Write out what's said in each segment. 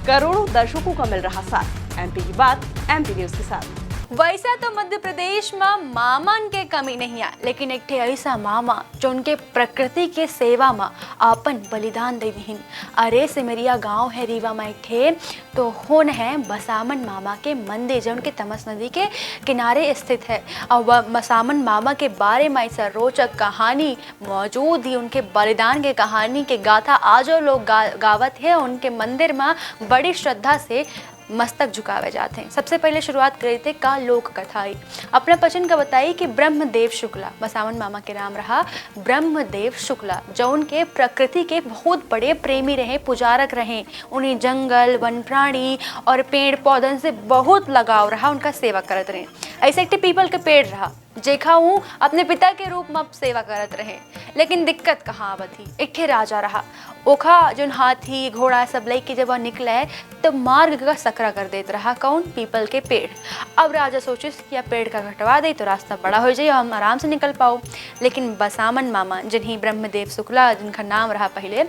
करोड़ों दर्शकों का मिल रहा साथ। एमपी की बात एमपी न्यूज के साथ। वैसा तो मध्य प्रदेश में मामन के कमी नहीं है, लेकिन एक ठे ऐसा मामा जो उनके प्रकृति के सेवा में अपन बलिदान दे दीन। अरे सिमरिया गांव है रीवा में एक ठे तो होन है बसामन मामा के मंदिर जो उनके तमस नदी के किनारे स्थित है। और वह बसामन मामा के बारे में ऐसा रोचक कहानी मौजूद ही, उनके बलिदान के कहानी के गाथा आज लोग गावत है। उनके मंदिर में बड़ी श्रद्धा से मस्तक झुकावे जाते हैं। सबसे पहले शुरुआत करी थे का लोक कथाई अपना पचन का बताई कि ब्रह्मदेव शुक्ला बसावन मामा के नाम रहा। ब्रह्मदेव शुक्ला जो उनके प्रकृति के बहुत बड़े प्रेमी रहे, पुजारक रहे। उन्हें जंगल, वन प्राणी और पेड़ पौधन से बहुत लगाव रहा, उनका सेवा करत रहे। ऐसे एक पीपल के पेड़ रहा जेखा हूँ अपने पिता के रूप में सेवा करत रहे। लेकिन दिक्कत कहाँ आवत थी, एक ठे राजा रहा। ओखा जो हाथी घोड़ा सब लेके जब वह निकले तो मार्ग का सकरा कर देता रहा। कौन? पीपल के पेड़। अब राजा सोचे कि अब पेड़ का घटवा दे तो रास्ता बड़ा हो जाए, हम आराम से निकल पाओ। लेकिन बसामन मामा जिन्हीं ब्रह्मदेव शुक्ला जिनका नाम रहा पहले,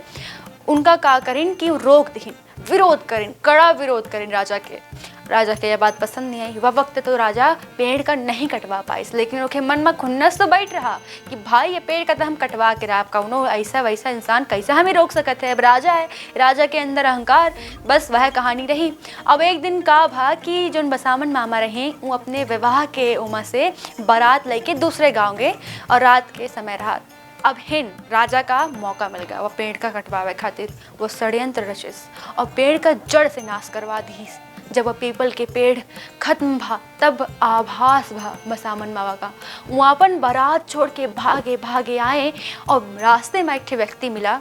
उनका का करें कि रोक दीन, विरोध करें, कड़ा विरोध करें राजा के। राजा के यह बात पसंद नहीं आई। वह वक्त तो राजा पेड़ का नहीं कटवा पाए, लेकिन उनके मन में खुन्नस तो बैठ रहा कि भाई ये पेड़ का तो हम कटवा के रहा, कौनो ऐसा वैसा इंसान कैसा हमें रोक सकते है। अब राजा है, राजा के अंदर अहंकार, बस वह कहानी रही। अब एक दिन का भा कि जो बसामन मामा रहे वो अपने विवाह के उम्र से बारात लेके दूसरे गाँव गए और रात के समय रहा। अब हिन राजा का मौका मिल गया, वह पेड़ का कटवावे खातिर वो षड्यंत्र रचिस और पेड़ का जड़ से नाश करवा दी। जब वह पीपल के पेड़ खत्म भा तब आभास भा बसामन मामा का। वो अपन बारात छोड़ के भागे भागे आए और रास्ते में एक ठे व्यक्ति मिला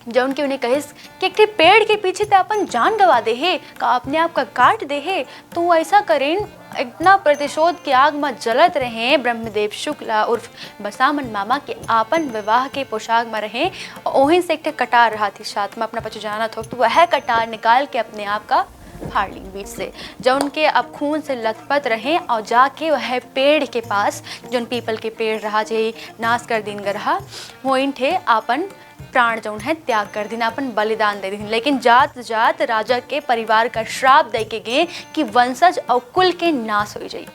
जो उनके उन्हें कहिस कि एक ठे पेड़ के पीछे तो अपन जान गवा दे है, का अपने आप का काट दे है, तो ऐसा करें। इतना प्रतिशोध की आग में जलत रहे ब्रह्मदेव शुक्ला उर्फ बसामन मामा के आपन विवाह के पोशाक में रहे। वहीं से एक ठे कटार रहा थी साथ में अपना पछ जाना था, तो वह कटार निकाल के अपने आप का फाड़ ली बीच से, जो उनके अब खून से लथपथ रहे। और जाके वह पेड़ के पास जो पीपल के पेड़ रहा जे नाश कर दिन रहा, वो इन थे आपन प्राण जो है त्याग कर दिन, अपन बलिदान दे दिन। लेकिन जात जात राजा के परिवार का श्राप दे के गए कि वंशज और कुल के नाश हो जाए।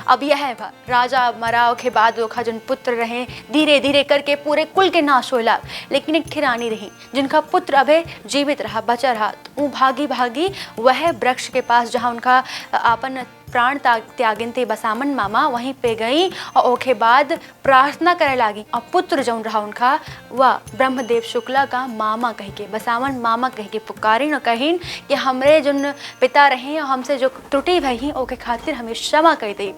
अब यह है राजा मराव के बाद ओखा जन पुत्र रहे, धीरे धीरे करके पूरे कुल के नाश होला। लेकिन एक ठिरानी रही जिनका पुत्र अभे जीवित रहा, बचा रहा। तो वो भागी भागी वह वृक्ष के पास जहाँ उनका अपन प्राण त्यागिन थे बसामन मामा, वहीं पे गई और ओके बाद प्रार्थना करे लागी। और पुत्र जो रहा उनका वह ब्रह्मदेव शुक्ला का मामा कह के, बसामन मामा कह के पुकारिन और कहिन कि हमरे जो पिता रहे और हमसे जो त्रुटि भई ओके खातिर हमें क्षमा कह दी।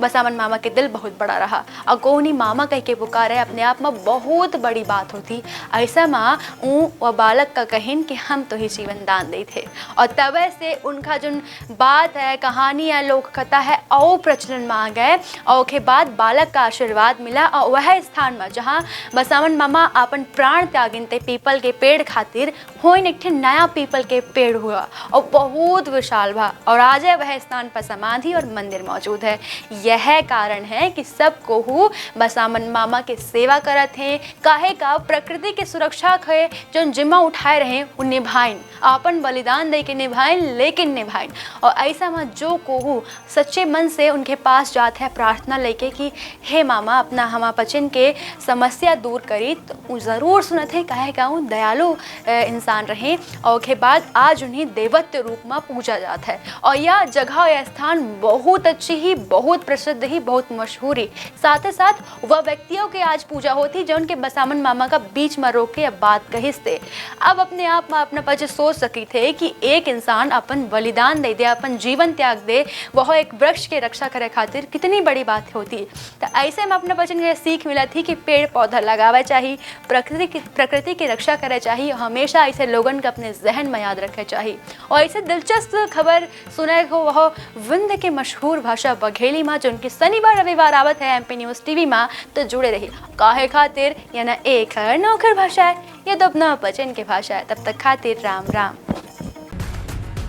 बसामन मामा के दिल बहुत बड़ा रहा और कौनी मामा कह के पुकारे अपने आप में बहुत बड़ी बात होती। ऐसा माँ व बालक का कहिन कि हम तो ही जीवन दान दे थे। और तब से उनका जो बात है, कहानी है, लोक कथा है और प्रचलन में आ गए। और के बाद बालक का आशीर्वाद मिला और वह स्थान में जहाँ बसामन मामा अपन प्राण त्यागिन थे पीपल के पेड़ खातिर, हो एक ठे नया पीपल के पेड़ हुआ और बहुत विशाल भा। और आज वह स्थान पर समाधि और मंदिर मौजूद है। यह कारण है कि सब कोहू बसामन मामा के सेवा करत हैं, काहे का प्रकृति के सुरक्षा है जो जिम्मा उठाए रहे उन निभाइन, अपन बलिदान दे के निभाइन, लेकिन निभाइन। और ऐसा में जो कोहू सच्चे मन से उनके पास जाते हैं प्रार्थना लेके कि हे मामा अपना हमा पचिन के समस्या दूर करी, तो वो ज़रूर सुनत है, काहे का वो दयालु इंसान रहे। और के बाद आज उन्हें देवत्व रूप में पूजा जाता है। और यह जगह, यह स्थान बहुत अच्छी ही, बहुत प्रसिद्ध ही, बहुत मशहूर ही। साथ ही साथ वह व्यक्तियों के आज पूजा होती जो उनके बसामन मामा का बीच में रोक के अब बात कहिसते। अब अपने आप में अपना पच सोच सकी थे कि एक इंसान अपन बलिदान दे दे, अपन जीवन त्याग दे, वह एक वृक्ष के रक्षा करे खातिर कितनी बड़ी बात होती। तो ऐसे में अपने बचन के सीख मिला थी कि पेड़ पौधा लगावे चाहिए, प्रकृति की रक्षा करे चाहिए। हमेशा ऐसे लोगन का अपने जहन में याद रखे चाहिए। और ऐसे दिलचस्प खबर सुने को वह विंध्य के मशहूर भाषा बघेली माँ जो उनकी शनिवार रविवार आवत है एमपी न्यूज टीवी में, तो जुड़े रही। काहे खातिर या ना एक है नौकर भाषा है, ये तो अपना बचन की भाषा है। तब तक खातिर राम राम।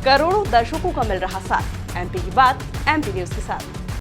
करोड़ों दर्शकों का मिल रहा साथ। एमपी की बात एमपी न्यूज के साथ।